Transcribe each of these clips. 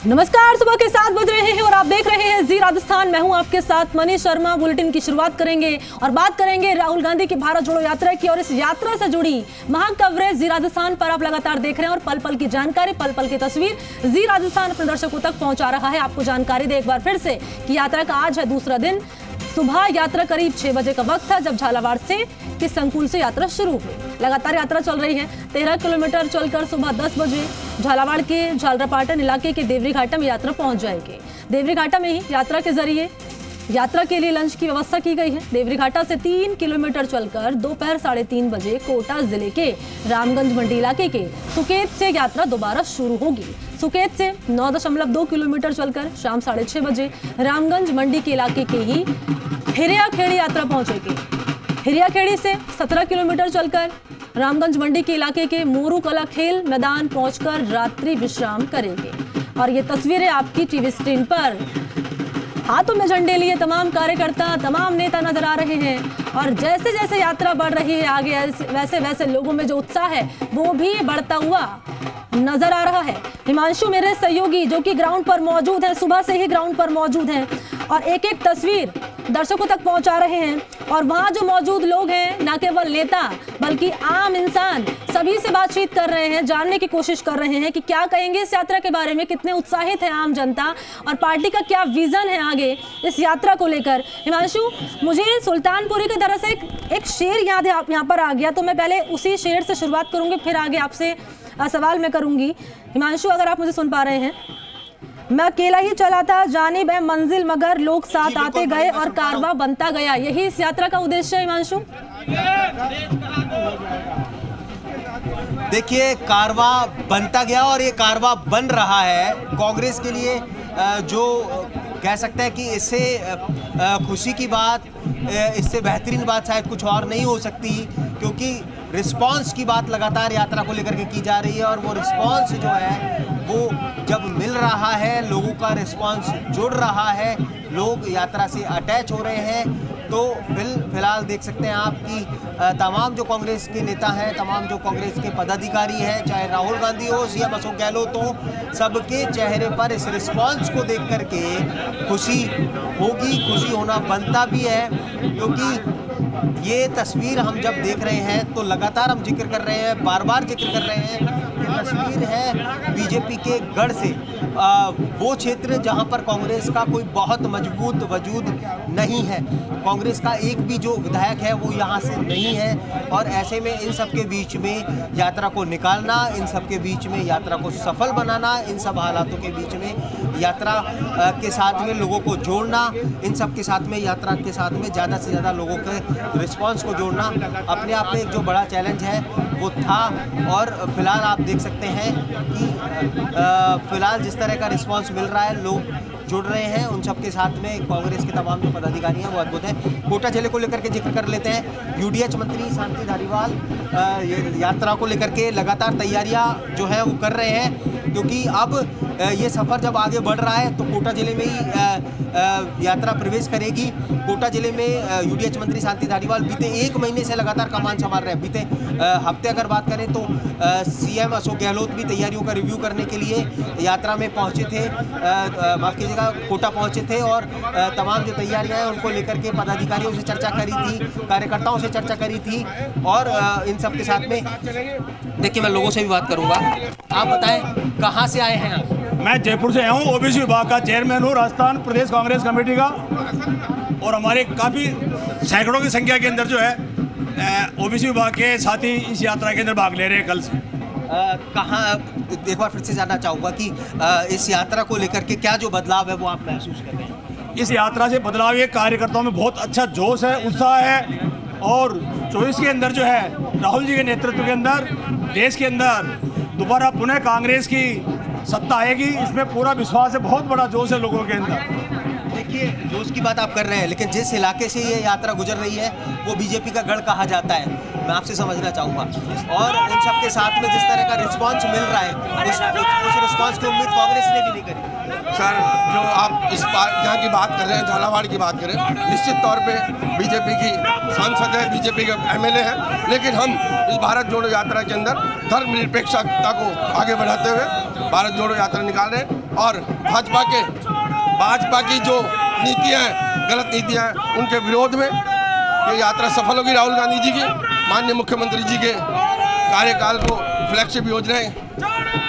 नमस्कार, सुबह के 7 बज रहे हैं और आप देख रहे हैं जी राजस्थान। मैं हूं आपके साथ मनीष शर्मा। बुलेटिन की शुरुआत करेंगे और बात करेंगे राहुल गांधी की भारत जोड़ो यात्रा की और इस यात्रा से जुड़ी महा कवरेज जी राजस्थान पर आप लगातार देख रहे हैं और पल पल की जानकारी, पल पल की तस्वीर जी राजस्थान अपने दर्शकों तक पहुंचा रहा है। आपको जानकारी दे एक बार फिर से कि यात्रा का आज है दूसरा दिन। सुबह यात्रा करीब 6 बजे का वक्त था जब झालावाड़ से के संकुल से यात्रा शुरू हुई। लगातार यात्रा चल रही है। 13 किलोमीटर चलकर सुबह 10 बजे झालावाड़ के झालरापाटन इलाके के देवरी घाटा में यात्रा पहुंच जाएगी। देवरी घाटा में ही यात्रा के जरिए यात्रा के लिए लंच की व्यवस्था की गई है। देवरी घाटा से 3 किलोमीटर चलकर दोपहर 3:30 बजे कोटा जिले के रामगंज मंडी इलाके के सुकेत से यात्रा दोबारा शुरू होगी। सुकेत से 9.2 किलोमीटर चलकर शाम 6:30 बजे रामगंज मंडी के इलाके के ही हिरियाखेड़ी यात्रा पहुंचेगी। हिरियाखेड़ी से 17 किलोमीटर चलकर रामगंज मंडी के इलाके के मोरू कला खेल मैदान पहुंचकर रात्रि विश्राम करेंगे। और ये तस्वीरें आपकी टीवी स्क्रीन पर हाथों में झंडे लिए तमाम कार्यकर्ता, तमाम नेता नजर आ रहे हैं। और जैसे जैसे यात्रा बढ़ रही है आगे, वैसे वैसे लोगों में जो उत्साह है वो भी बढ़ता हुआ नजर आ रहा है। हिमांशु मेरे सहयोगी जो कि ग्राउंड पर मौजूद है, सुबह से ही ग्राउंड पर मौजूद हैं और एक एक तस्वीर दर्शकों तक पहुंचा रहे हैं। और वहां जो मौजूद लोग हैं, ना केवल नेता बल्कि आम इंसान, सभी से बातचीत कर रहे हैं, जानने की कोशिश कर रहे हैं कि क्या कहेंगे इस यात्रा के बारे में, कितने उत्साहित है आम जनता और पार्टी का क्या विजन है आगे इस यात्रा को लेकर। हिमांशु, मुझे सुल्तानपुरी की तरह से एक शेर याद है, आप यहाँ पर आ गया, तो मैं पहले उसी शेर से शुरुआत करूंगी, फिर आगे आपसे सवाल मैं करूंगी। हिमांशु, अगर आप मुझे सुन पा रहे हैं। मैं अकेला ही चला था जानिब है मंजिल, मगर लोग साथ आते गए और कारवां बनता गया। यही इस यात्रा का उद्देश्य है हिमांशु? देखिए, कारवां बनता गया और ये कारवां बन रहा है कांग्रेस के लिए। जो कह सकते हैं कि इससे खुशी की बात, इससे बेहतरीन बात शायद कुछ और नहीं हो सकती, क्योंकि रिस्पांस की बात लगातार यात्रा को लेकर के की जा रही है। और वो रिस्पांस जो है वो जब मिल रहा है, लोगों का रिस्पांस जुड़ रहा है, लोग यात्रा से अटैच हो रहे हैं, तो फिलहाल देख सकते हैं आप कि तमाम जो कांग्रेस के नेता हैं, तमाम जो कांग्रेस के पदाधिकारी हैं, चाहे राहुल गांधी हो, सीएम अशोक गहलोत हो, सबके चेहरे पर इस रिस्पांस को देख करके खुशी होगी। खुशी होना बनता भी है, क्योंकि ये तस्वीर हम जब देख रहे हैं तो लगातार हम जिक्र कर रहे हैं, बार बार जिक्र कर रहे हैं, ये तस्वीर है बीजेपी के गढ़ से, वो क्षेत्र जहां पर कांग्रेस का कोई बहुत मजबूत वजूद नहीं है। कांग्रेस का एक भी जो विधायक है वो यहां से नहीं है। और ऐसे में इन सब के बीच में यात्रा को निकालना, इन सब के बीच में यात्रा को सफल बनाना, इन सब हालातों के बीच में यात्रा के साथ में लोगों को जोड़ना, इन सब के साथ में यात्रा के साथ में ज़्यादा से ज़्यादा लोगों के रिस्पांस को जोड़ना अपने आप में एक जो बड़ा चैलेंज है वो था। और फिलहाल आप देख सकते हैं कि फिलहाल जिस तरह का रिस्पांस मिल रहा है, लोग जुड़ रहे हैं, उन सब के साथ में कांग्रेस के तमाम जो पदाधिकारी हैं वो अद्भुत हैं। कोटा जिले को लेकर के जिक्र कर लेते हैं। यूडीएच मंत्री शांति धारीवाल यात्रा को लेकर के लगातार तैयारियां जो है वो कर रहे हैं, क्योंकि अब ये सफ़र जब आगे बढ़ रहा है तो कोटा जिले में ही यात्रा प्रवेश करेगी। कोटा जिले में यूडीएच मंत्री शांति धारीवाल बीते 1 महीने से लगातार कमान संभाल रहे हैं। बीते हफ्ते अगर बात करें तो सीएम अशोक गहलोत भी तैयारियों का रिव्यू करने के लिए यात्रा में पहुंचे थे, माफ़ कीजिएगा, कोटा पहुंचे थे। और तमाम जो तैयारियां हैं उनको लेकर के पदाधिकारियों से चर्चा करी थी, कार्यकर्ताओं से चर्चा करी थी। और इन सब के साथ में देखिए, मैं लोगों से भी बात करूंगा। आप बताएं, कहाँ से आए हैं आप? मैं जयपुर से आया हूँ, ओबीसी विभाग का चेयरमैन हूँ, राजस्थान प्रदेश कांग्रेस कमेटी का। और हमारे काफ़ी सैकड़ों की संख्या के अंदर जो है ओबीसी विभाग के साथी इस यात्रा के अंदर भाग ले रहे हैं कल से। कहाँ, एक बार फिर से जानना चाहूँगा कि इस यात्रा को लेकर के क्या जो बदलाव है वो आप महसूस कर रहे हैं? इस यात्रा से बदलाव, ये कार्यकर्ताओं में बहुत अच्छा जोश है, उत्साह है। और 24 के अंदर जो है राहुल जी के नेतृत्व के अंदर देश के अंदर दोबारा पुनः कांग्रेस की सत्ता आएगी, इसमें पूरा विश्वास है। बहुत बड़ा जोश है लोगों के अंदर। देखिए, जोश की बात आप कर रहे हैं, लेकिन जिस इलाके से ये यात्रा गुजर रही है वो बीजेपी का गढ़ कहा जाता है। मैं आपसे समझना चाहूँगा। और उन सब के साथ में जिस तरह का रिस्पांस मिल रहा है, उस रिस्पांस की उम्मीद कांग्रेस ने भी नहीं करी। सर, जो आप इस जहाँ की बात कर रहे हैं, झालावाड़ की बात करें, निश्चित तौर पे बीजेपी की सांसद है, बीजेपी के एमएलए हैं, लेकिन हम इस भारत जोड़ो यात्रा के अंदर धर्मनिरपेक्षता को आगे बढ़ाते हुए भारत जोड़ो यात्रा निकाल रहे हैं और भाजपा की जो नीतियाँ हैं, गलत नीतियाँ हैं, उनके विरोध में ये यात्रा सफल होगी। राहुल गांधी जी की, माननीय मुख्यमंत्री जी के कार्यकाल को फ्लैगशिप योजनाएं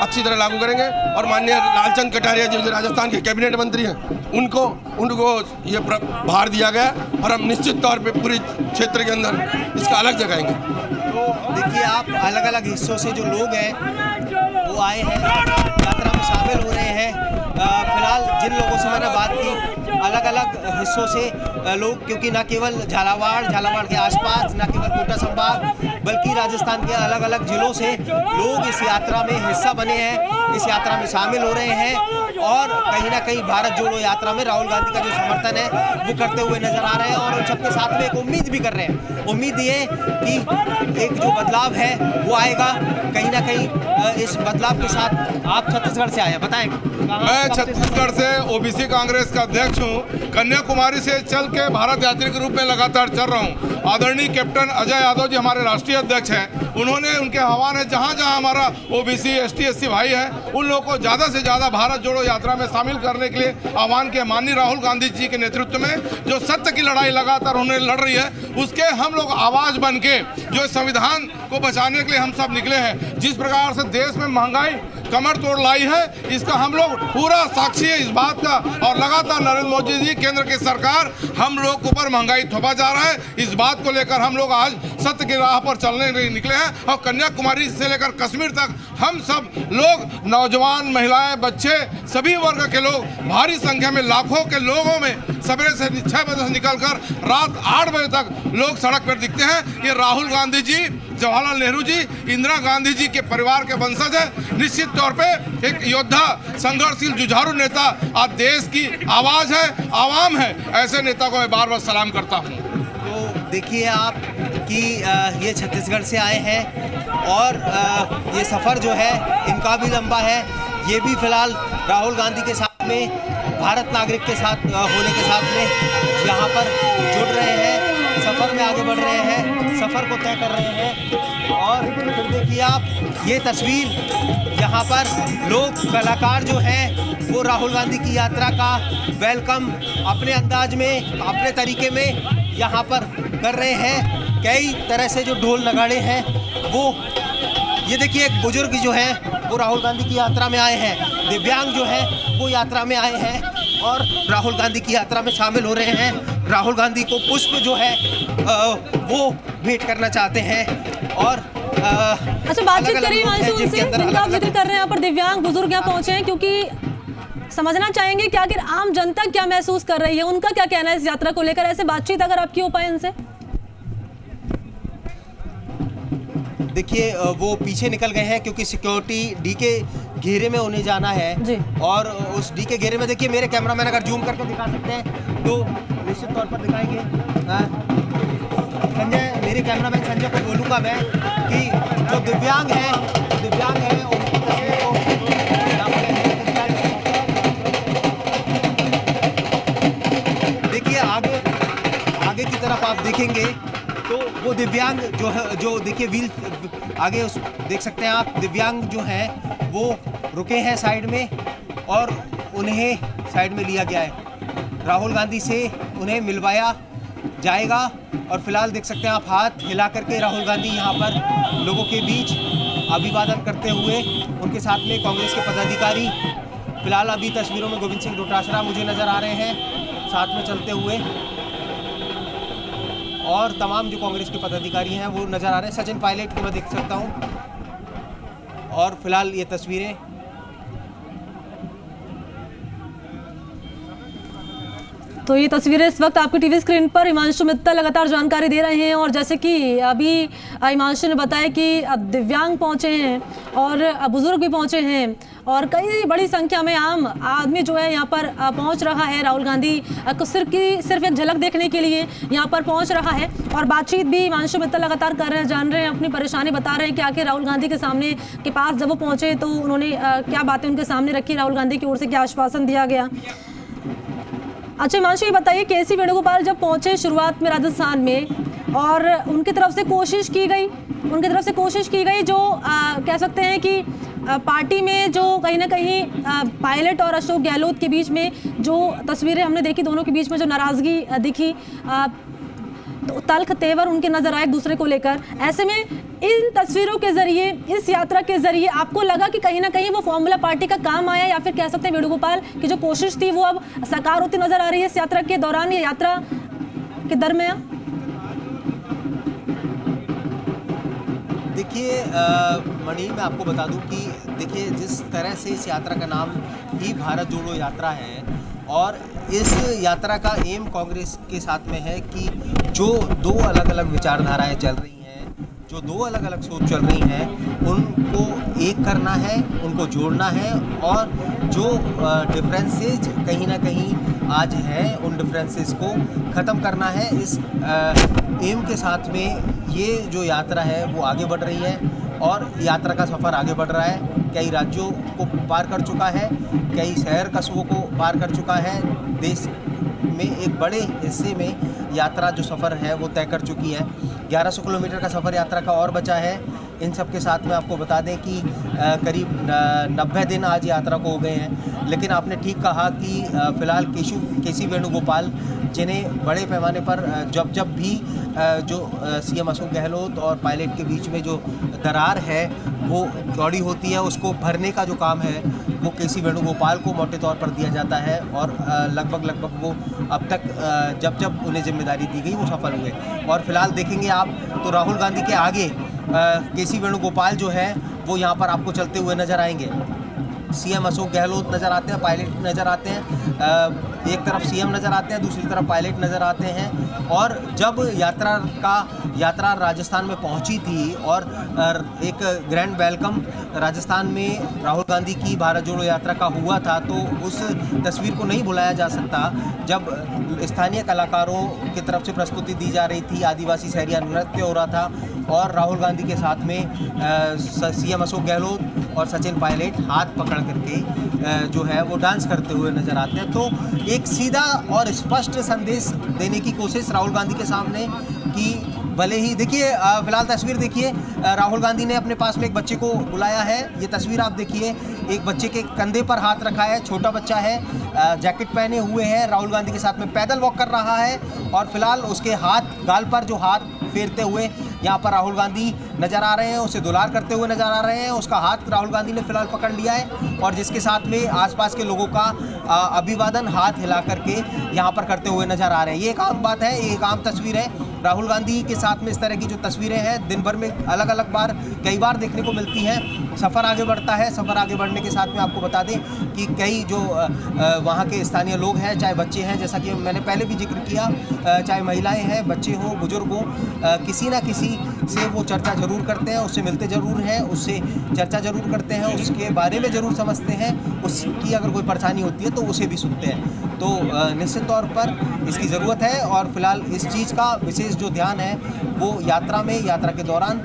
अच्छी तरह लागू करेंगे और माननीय लालचंद कटारिया जी जो राजस्थान के कैबिनेट मंत्री हैं, उनको ये भार दिया गया और हम निश्चित तौर पे पूरे क्षेत्र के अंदर इसका अलग जगाएंगे। तो देखिए, आप अलग अलग हिस्सों से जो लोग हैं वो आए हैं, यात्रा में शामिल हो रहे हैं। फिलहाल जिन लोगों से मैंने बात की, अलग अलग हिस्सों से लोग, क्योंकि न केवल झालावाड़ के आसपास, न केवल कोटा संभाग, बल्कि राजस्थान के अलग अलग जिलों से लोग इस यात्रा में हिस्सा बने हैं, इस यात्रा में शामिल हो रहे हैं और कहीं ना कहीं भारत जोड़ो यात्रा में राहुल गांधी का जो समर्थन है वो करते हुए नजर आ रहे हैं। और उन सबके साथ में एक उम्मीद भी कर रहे हैं, उम्मीद ये कि एक जो बदलाव है वो आएगा। कहीं ना कहीं इस बदलाव के साथ आप छत्तीसगढ़ से आए, बताएंगे। मैं छत्तीसगढ़ से ओबीसी कांग्रेस का अध्यक्ष हूं। कन्याकुमारी से चल के भारत यात्री के रूप में लगातार चल रहा हूं। आदरणीय कैप्टन अजय यादव जी हमारे राष्ट्रीय अध्यक्ष हैं, उन्होंने उनके आह्वान है जहां जहां हमारा ओबीसी एसटी एससी भाई है उन लोगों को ज़्यादा से ज़्यादा भारत जोड़ो यात्रा में शामिल करने के लिए आह्वान किया। माननीय राहुल गांधी जी के नेतृत्व में जो सत्य की लड़ाई लगातार उन्हें लड़ रही है, उसके हम लोग आवाज़ बन के जो संविधान को बचाने के लिए हम सब निकले हैं। जिस प्रकार से देश में महंगाई कमर तोड़ लाई है, इसका हम लोग पूरा साक्षी है इस बात का। और लगातार नरेंद्र मोदी जी, केंद्र की सरकार हम लोग के ऊपर महंगाई थोपा जा रहा है, इस बात को लेकर हम लोग आज सत्य की राह पर चलने निकले हैं। और कन्याकुमारी से लेकर कश्मीर तक हम सब लोग, नौजवान, महिलाएं, बच्चे, सभी वर्ग के लोग भारी संख्या में, लाखों के लोगों में सवेरे से 6 बजे से निकलकर रात 8 बजे तक लोग सड़क पर दिखते हैं। ये राहुल गांधी जी, जवाहरलाल नेहरू जी, इंदिरा गांधी जी के परिवार के वंशज है। निश्चित तौर पे एक योद्धा, संघर्षशील, जुझारू नेता, आज देश की आवाज है, आवाम है, ऐसे नेता को मैं बार बार सलाम करता हूँ। तो देखिए आप कि ये छत्तीसगढ़ से आए हैं और ये सफ़र जो है इनका भी लंबा है। ये भी फिलहाल राहुल गांधी के साथ में, भारत नागरिक के साथ होने के साथ में यहाँ पर जुड़ रहे हैं, सफ़र में आगे बढ़ रहे हैं, सफ़र को तय कर रहे हैं। और फिर देखिए आप ये तस्वीर, यहाँ पर लोग, कलाकार जो हैं वो राहुल गांधी की यात्रा का वेलकम अपने अंदाज में, अपने तरीके में यहाँ पर कर रहे हैं। कई तरह से जो ढोल नगाड़े हैं वो, ये देखिए एक बुजुर्ग जो है वो राहुल गांधी की यात्रा में आए हैं, दिव्यांग जो है वो यात्रा में आए हैं और राहुल गांधी की यात्रा में शामिल हो रहे हैं। राहुल गांधी को पुष्प जो है वो भेंट करना चाहते हैं। और अच्छा, बातचीत करिए मानसून से, जिनका आप जिक्र कर रहे हैं, यहाँ पर दिव्यांग बुजुर्ग यहाँ पहुंचे हैं, क्योंकि समझना चाहेंगे कि आखिर आम जनता क्या महसूस कर रही है, उनका क्या कहना है इस यात्रा को लेकर। ऐसे बातचीत अगर आपकी हो पाए इनसे। देखिए वो पीछे निकल गए हैं क्योंकि सिक्योरिटी डी के घेरे में उन्हें जाना है जी। और उस डी के घेरे में देखिए, मेरे कैमरामैन अगर जूम करके दिखा सकते हैं तो निश्चित तौर पर दिखाएंगे। संजय, मेरे कैमरामैन संजय को बोलूँगा मैं कि जो दिव्यांग हैं उनकी तस्वीर को देखिए, आगे की तरफ आप देखेंगे तो वो दिव्यांग जो है, जो देखिए व्हील आगे उस देख सकते हैं आप, दिव्यांग जो हैं वो रुके हैं साइड में और उन्हें साइड में लिया गया है। राहुल गांधी से उन्हें मिलवाया जाएगा और फिलहाल देख सकते हैं आप, हाथ हिला करके राहुल गांधी यहाँ पर लोगों के बीच अभिवादन करते हुए, उनके साथ में कांग्रेस के पदाधिकारी, फिलहाल अभी तस्वीरों में गोविंद सिंह डोटासरा मुझे नज़र आ रहे हैं साथ में चलते हुए, और तमाम जो कांग्रेस के पदाधिकारी हैं वो नज़र आ रहे हैं। सचिन पायलट को मैं देख सकता हूं। और फिलहाल ये तस्वीरें तो ये तस्वीरें इस वक्त आपकी टीवी स्क्रीन पर हिमांशु मित्तल लगातार जानकारी दे रहे हैं। और जैसे कि अभी हिमांशु ने बताया कि अब दिव्यांग पहुंचे हैं और बुजुर्ग भी पहुंचे हैं और कई बड़ी संख्या में आम आदमी जो है यहाँ पर पहुँच रहा है। राहुल गांधी को सिर्फ एक झलक देखने के लिए यहाँ पर पहुँच रहा है और बातचीत भी हिमांशु मित्तल लगातार कर रहे हैं, जान रहे हैं, अपनी परेशानी बता रहे हैं कि आखिर राहुल गांधी के सामने के पास जब वो पहुँचे तो उन्होंने क्या बातें उनके सामने रखी, राहुल गांधी की ओर से क्या आश्वासन दिया गया। अच्छा हिमांशु, ये बताइए केसी वेणुगोपाल जब पहुंचे शुरुआत में राजस्थान में और उनकी तरफ से कोशिश की गई जो कह सकते हैं कि पार्टी में जो कहीं ना कहीं पायलट और अशोक गहलोत के बीच में जो तस्वीरें हमने देखी, दोनों के बीच में जो नाराजगी दिखी, तो तल्ख तेवर उनके नजर आए एक दूसरे को लेकर। ऐसे में इन तस्वीरों के जरिए, इस यात्रा के जरिए आपको लगा कि कहीं ना कहीं वो फॉर्मूला पार्टी का काम आया, या फिर कह सकते हैं वेणुगोपाल की जो कोशिश थी वो अब साकार होती नजर आ रही है इस यात्रा के दौरान, या यात्रा के दरमियान? देखिए मणि, मैं आपको बता दूं कि देखिए जिस तरह से इस यात्रा का नाम ही भारत जोड़ो यात्रा है और इस यात्रा का एम कांग्रेस के साथ में है कि जो दो अलग अलग विचारधाराएं चल रही हैं, जो दो अलग अलग सोच चल रही हैं, उनको एक करना है, उनको जोड़ना है और जो डिफरेंसेस कहीं ना कहीं आज है उन डिफरेंसेस को ख़त्म करना है। इस एम के साथ में ये जो यात्रा है वो आगे बढ़ रही है और यात्रा का सफ़र आगे बढ़ रहा है। कई राज्यों को पार कर चुका है, कई शहर कस्बों को पार कर चुका है। देश में एक बड़े हिस्से में यात्रा जो सफ़र है वो तय कर चुकी है। 1100 किलोमीटर का सफ़र यात्रा का और बचा है। इन सब के साथ में आपको बता दें कि करीब 90 दिन आज यात्रा को हो गए हैं। लेकिन आपने ठीक कहा कि फ़िलहाल केसी वेणुगोपाल, जिन्हें बड़े पैमाने पर जब भी जो सीएम अशोक गहलोत और पायलट के बीच में जो दरार है वो चौड़ी होती है, उसको भरने का जो काम है वो केसी वेणुगोपाल को मोटे तौर पर दिया जाता है और लगभग वो अब तक जब उन्हें जिम्मेदारी दी गई वो सफल हुए। और फिलहाल देखेंगे आप तो राहुल गांधी के आगे केसी वेणुगोपाल जो है वो यहाँ पर आपको चलते हुए नजर आएंगे। सीएम अशोक गहलोत नज़र आते हैं, पायलट नज़र आते हैं, एक तरफ सीएम नज़र आते हैं, दूसरी तरफ पायलट नज़र आते हैं। और जब यात्रा राजस्थान में पहुंची थी और एक ग्रैंड वेलकम राजस्थान में राहुल गांधी की भारत जोड़ो यात्रा का हुआ था, तो उस तस्वीर को नहीं भुलाया जा सकता जब स्थानीय कलाकारों की तरफ से प्रस्तुति दी जा रही थी, आदिवासी शहरिया नृत्य हो रहा था और राहुल गांधी के साथ में सीएम अशोक गहलोत और सचिन पायलट हाथ पकड़ करके जो है वो डांस करते हुए नजर आते हैं। तो एक सीधा और स्पष्ट संदेश देने की कोशिश राहुल गांधी के सामने कि भले ही देखिए फिलहाल तस्वीर देखिए, राहुल गांधी ने अपने पास में एक बच्चे को बुलाया है। ये तस्वीर आप देखिए, एक बच्चे के कंधे पर हाथ रखा है, छोटा बच्चा है, जैकेट पहने हुए है, राहुल गांधी के साथ में पैदल वॉक कर रहा है और फिलहाल उसके गाल पर जो हाथ फेरते हुए यहाँ पर राहुल गांधी नज़र आ रहे हैं, उसे दुलार करते हुए नज़र आ रहे हैं। उसका हाथ राहुल गांधी ने फिलहाल पकड़ लिया है और जिसके साथ में आसपास के लोगों का अभिवादन हाथ हिला करके यहाँ पर करते हुए नज़र आ रहे हैं। ये एक आम बात है, ये एक आम तस्वीर है। राहुल गांधी के साथ में इस तरह की जो तस्वीरें हैं दिन भर में अलग अलग कई बार देखने को मिलती हैं। सफ़र आगे बढ़ता है, सफ़र आगे बढ़ने के साथ में आपको बता दें कि कई जो वहाँ के स्थानीय लोग हैं, चाहे बच्चे हैं, जैसा कि मैंने पहले भी जिक्र किया, चाहे महिलाएं हैं, बच्चे हों, बुजुर्ग हों, किसी ना किसी से वो चर्चा ज़रूर करते हैं, उससे मिलते ज़रूर हैं, उससे चर्चा ज़रूर करते हैं, उसके बारे में ज़रूर समझते हैं, उसकी अगर कोई परेशानी होती है तो उसे भी सुनते हैं। तो निश्चित तौर पर इसकी ज़रूरत है और फिलहाल इस चीज़ का विशेष जो ध्यान है वो यात्रा के दौरान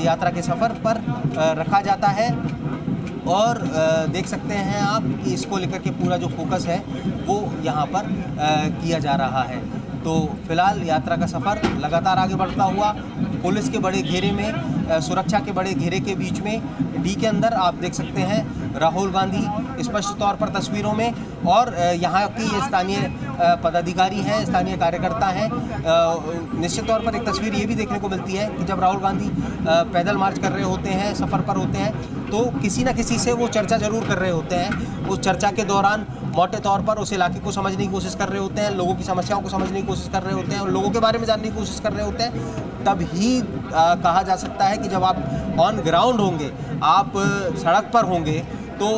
यात्रा के सफ़र पर रखा जाता है। और देख सकते हैं आप कि इसको लेकर के पूरा जो फोकस है वो यहाँ पर किया जा रहा है। तो फिलहाल यात्रा का सफ़र लगातार आगे बढ़ता हुआ पुलिस के बड़े घेरे में, सुरक्षा के बड़े घेरे के बीच में डी के अंदर आप देख सकते हैं राहुल गांधी स्पष्ट तौर पर तस्वीरों में। और यहाँ की स्थानीय पदाधिकारी हैं, स्थानीय कार्यकर्ता हैं। निश्चित तौर पर एक तस्वीर ये भी देखने को मिलती है कि जब राहुल गांधी पैदल मार्च कर रहे होते हैं, सफ़र पर होते हैं, तो किसी न किसी से वो चर्चा ज़रूर कर रहे होते हैं। उस चर्चा के दौरान मोटे तौर पर उस इलाके को समझने की कोशिश कर रहे होते हैं, लोगों की समस्याओं को समझने की कोशिश कर रहे होते हैं, लोगों के बारे में जानने की कोशिश कर रहे होते हैं। तब ही कहा जा सकता है कि जब आप ऑन ग्राउंड होंगे, आप सड़क पर होंगे, तो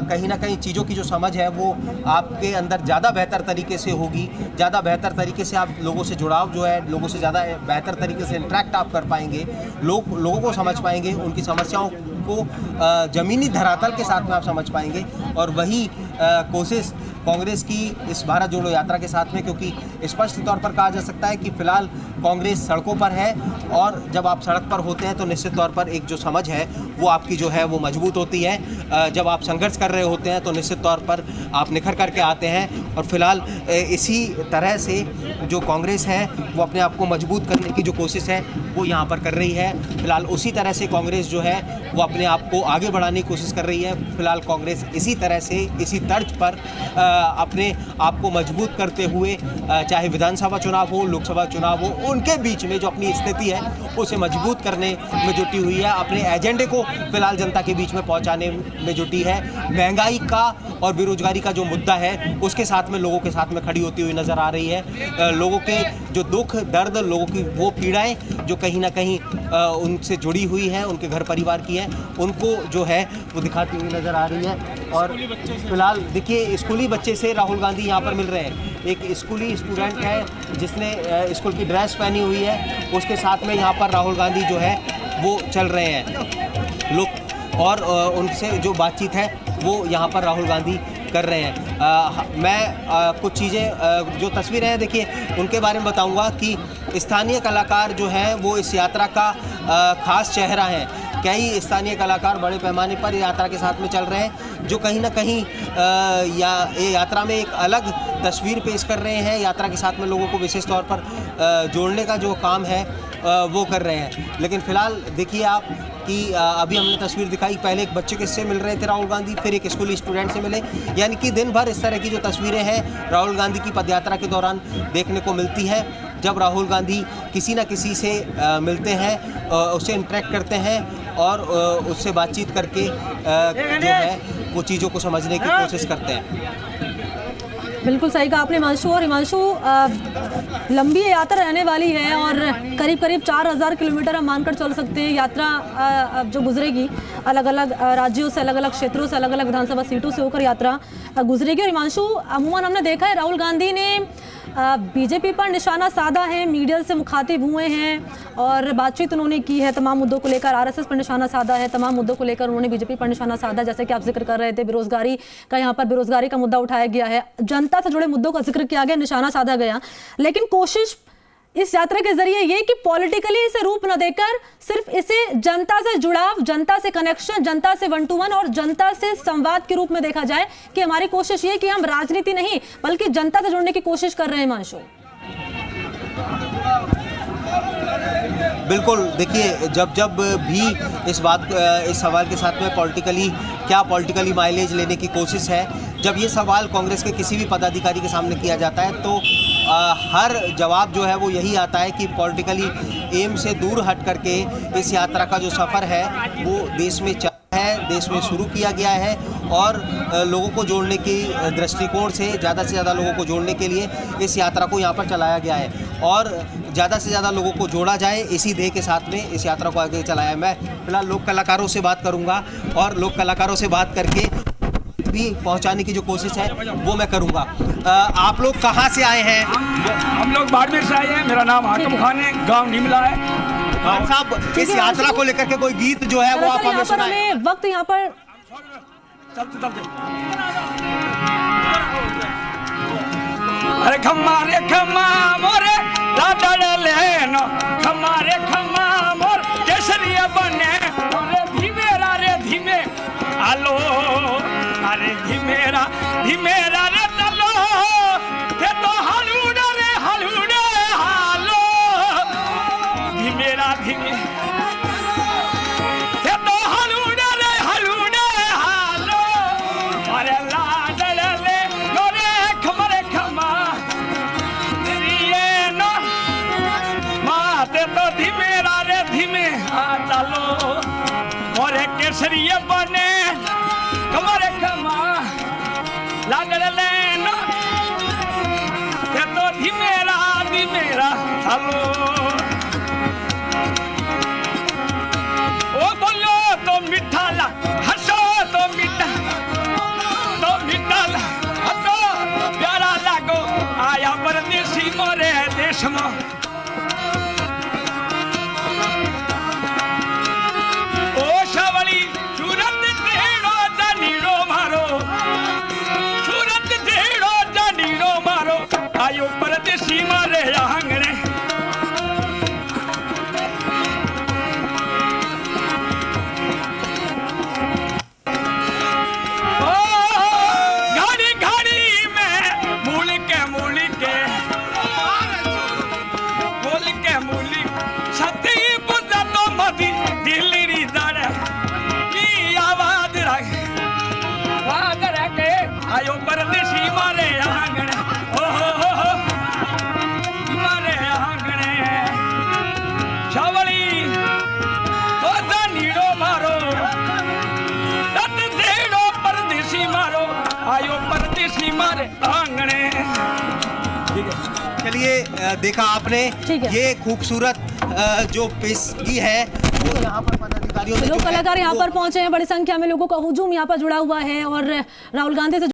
कहीं ना कहीं चीज़ों की जो समझ है वो आपके अंदर ज़्यादा बेहतर तरीके से होगी, ज़्यादा बेहतर तरीके से आप लोगों से जुड़ाव जो है, लोगों से ज़्यादा बेहतर तरीके से इंटरेक्ट आप कर पाएंगे, लोगों को समझ पाएंगे, उनकी समस्याओं उनको ज़मीनी धरातल के साथ में आप समझ पाएंगे। और वही कोशिश कांग्रेस की इस भारत जोड़ो यात्रा के साथ में, क्योंकि स्पष्ट तौर पर कहा जा सकता है कि फिलहाल कांग्रेस सड़कों पर है, और जब आप सड़क पर होते हैं तो निश्चित तौर पर एक जो समझ है वो आपकी जो है वो मजबूत होती है। जब आप संघर्ष कर रहे होते हैं तो निश्चित तौर पर आप निखर करके आते हैं। और फिलहाल इसी तरह से जो कांग्रेस है वो अपने आप को मजबूत करने की जो कोशिश है वो यहाँ पर कर रही है। फिलहाल उसी तरह से कांग्रेस जो है वो अपने आप को आगे बढ़ाने की कोशिश कर रही है। फिलहाल कांग्रेस इसी तरह से, इसी तर्ज पर अपने आप को मजबूत करते हुए, चाहे विधानसभा चुनाव हो, लोकसभा चुनाव हो, उनके बीच में जो अपनी स्थिति है उसे मजबूत करने में जुटी हुई है। अपने एजेंडे को फिलहाल जनता के बीच में पहुंचाने में जुटी है। महंगाई का और बेरोजगारी का जो मुद्दा है उसके साथ में लोगों के साथ में खड़ी होती हुई नजर आ रही है। लोगों के जो दुख दर्द, लोगों की वो पीड़ाएं जो कहीं ना कहीं उनसे जुड़ी हुई है, उनके घर परिवार की है, उनको जो है वो दिखाती हुई नजर आ रही है। और फिलहाल देखिए, स्कूली बच्चे से राहुल गांधी यहाँ पर मिल रहे हैं। एक स्कूली स्टूडेंट है जिसने स्कूल की ड्रेस पहनी हुई है, उसके साथ में यहाँ पर राहुल गांधी जो है वो चल रहे हैं लोग, और उनसे जो बातचीत है वो यहाँ पर राहुल गांधी कर रहे हैं। मैं कुछ चीज़ें जो तस्वीरें हैं देखिए उनके बारे में बताऊंगा कि स्थानीय कलाकार जो हैं वो इस यात्रा का खास चेहरा हैं। कई स्थानीय कलाकार बड़े पैमाने पर यात्रा के साथ में चल रहे हैं, जो कहीं ना कहीं यात्रा में एक अलग तस्वीर पेश कर रहे हैं। यात्रा के साथ में लोगों को विशेष तौर पर जोड़ने का जो काम है वो कर रहे हैं। लेकिन फ़िलहाल देखिए आप कि अभी हमने तस्वीर दिखाई, पहले एक बच्चे से मिल रहे थे राहुल गांधी, फिर एक स्कूली स्टूडेंट से मिले। यानी कि दिन भर इस तरह की जो तस्वीरें हैं राहुल गांधी की पदयात्रा के दौरान देखने को मिलती है। जब राहुल गांधी किसी न किसी से मिलते हैं, उससे इंटरेक्ट करते हैं और उससे बातचीत करके जो है वो चीज़ों को समझने की कोशिश करते हैं। बिल्कुल सही कहा आपने हिमांशु। और हिमांशु, लंबी यात्रा रहने वाली है और करीब करीब 4000 किलोमीटर हम मानकर चल सकते हैं यात्रा जो गुजरेगी। अलग अलग राज्यों से, अलग अलग क्षेत्रों से, अलग अलग विधानसभा सीटों से होकर यात्रा गुजरेगी। और हिमांशु, अमूमन हमने देखा है राहुल गांधी ने बीजेपी पर निशाना साधा है, मीडिया से मुखातिब हुए हैं और बातचीत उन्होंने की है तमाम मुद्दों को लेकर। आरएसएस पर निशाना साधा है, तमाम मुद्दों को लेकर उन्होंने बीजेपी पर निशाना साधा। जैसे कि आप जिक्र कर रहे थे बेरोजगारी का, यहाँ पर बेरोजगारी का मुद्दा उठाया गया है, जनता से जुड़े मुद्दों का जिक्र किया गया, निशाना साधा गया। लेकिन कोशिश इस यात्रा के जरिए ये कि पॉलिटिकली इसे रूप न देकर सिर्फ इसे जनता से जुड़ाव, जनता से कनेक्शन, जनता से 1 to 1 और जनता से संवाद के रूप में देखा जाए कि हमारी कोशिश ये कि हम राजनीति नहीं बल्कि जनता से जुड़ने की कोशिश कर रहे हैं। मानशो, बिल्कुल, देखिए जब भी इस सवाल के साथ में पॉलिटिकली माइलेज लेने की कोशिश है, जब ये सवाल कांग्रेस के किसी भी पदाधिकारी के सामने किया जाता है तो हर जवाब जो है वो यही आता है कि पॉलिटिकली एम से दूर हट करके इस यात्रा का जो सफ़र है वो देश में देश में शुरू किया गया है और लोगों को जोड़ने की दृष्टिकोण से ज़्यादा लोगों को जोड़ने के लिए इस यात्रा को यहाँ पर चलाया गया है और ज़्यादा से ज़्यादा लोगों को जोड़ा जाए, इसी ध्येय के साथ में इस यात्रा को आगे चलाया है। मैं फिलहाल लोक कलाकारों से बात करूँगा और लोक कलाकारों से बात करके भी पहुंचाने की जो कोशिश है वो मैं करूँगा। आप लोग कहाँ से आए हैं? हम लोग बाड़मेर से आए हैं। मेरा नाम हाकिम खान है, गाँव निमला है। साहब, इस यात्रा को लेकर के कोई गीत जो है वो आप हमें सुनाएं। वक्त यहाँ पर चलते अरे खम्मा रे खम्मा मोरे लाडड़ लेनो, खम्मा रे खम्मा मोर केसरिया बने रे धीमेरा रे धीमे आलो, अरे धीमेरा धीमेरा रे तलो ते तो हलूड़े रे हलूड़े हालो, धीमेरा धीमे ते तो हलूड़े रे हलूड़े हालो, अरे लाडड़ ले नो रे खमरे खमा रिए नो माते तो धीमेरा रे धीमे आलो, मोरे केसरिया बने कमरे खमा लाडड़ लेनो ते तो धीमेरा धीमेरा हालो, ओ बोलो तो मीठा ला हंसो तो मीठा ला हंसो प्यारा लागो आया परदेसी मोरे देश में, ओ शावली आयो परदेसी मारे आंगणे, ओ हो मारे आंगणे छावली ओ नीड़ो मारो दत देड़ो परदेसी मारो आयो परदेसी मारे आंगणे। चलिए देखा आपने ठीक है। ये खूबसूरत जो पेशगी है वो यहाँ पर पदाधिकारियों ने लोग जो है कलाकार यहाँ वो पर पहुंचे हैं, बड़ी संख्या में लोगों का हुजूम यहाँ पर जुड़ा हुआ है और राहुल गांधी से